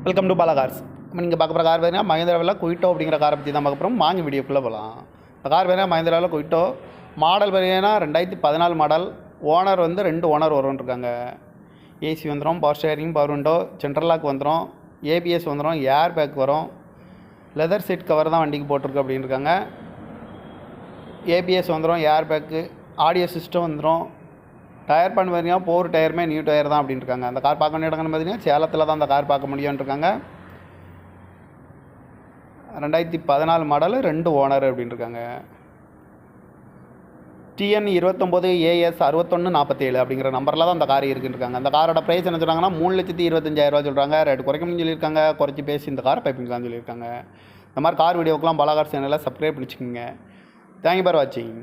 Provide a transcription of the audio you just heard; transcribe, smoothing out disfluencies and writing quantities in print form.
Welcome to Bala cars. நீங்கள் பார்க்க போகிற கார் பார்த்தீங்கன்னா மஹேந்திராவில் குயிட்டோ அப்படிங்கிற காரை பற்றி தான் பார்க்க போகிறோம். வாங்கி வீடியோக்குள்ளே போகலாம். இந்த கார் பார்த்தீங்கன்னா மஹேந்திராவில் குயிட்டோ மாடல் பார்த்தீங்கன்னா 2014 மாடல். ஓனர் வந்து 2 ஓனர் வரும்ன்ருக்காங்க. ஏசி வந்துடும், power steering, power window, central lock வந்துடும், ஏபிஎஸ் வந்துடும், ஏர் பேக் வரும், லெதர் சீட் கவர் தான் வண்டிக்கு போட்டிருக்கு அப்படின்னு இருக்காங்க. ஏபிஎஸ் வந்துடும், ஏர் பேக்கு, ஆடியோ சிஸ்டம் வந்துடும். டயர் பண்ணி பார்த்தீங்கன்னா 4 டயருமே நியூ டயர் தான் அப்படின்னு இருக்காங்க. அந்த கார் பார்க்க வேண்டிய இடங்கள்னு பார்த்தீங்கன்னா சேலத்தில் தான் அந்த கார் பார்க்க முடியும்னு இருக்காங்க. 2014 மாடல், 2 ஓனர் அப்படின்னு இருக்காங்க. TN 29 AS 6147 அப்படிங்கிற நம்பரில் தான் அந்த கார் இருக்குன்னு இருக்காங்க. அந்த காரோட ப்ரைஸ் என்ன சொல்கிறாங்கன்னா 3,25,000 சொல்கிறாங்க. ரேட் குறைக்கணும்னு சொல்லியிருக்காங்க. குறைச்சி பேசி இந்த காரை பைப்பிங்கலாம்னு சொல்லியிருக்காங்க. இந்த மாதிரி கார் வீடியோக்கெலாம் பாலா கார் சேனலில் சப்ஸ்கிரைப் பண்ணிச்சுக்கோங்க. தேங்க்யூ ஃபார் வாட்சிங்.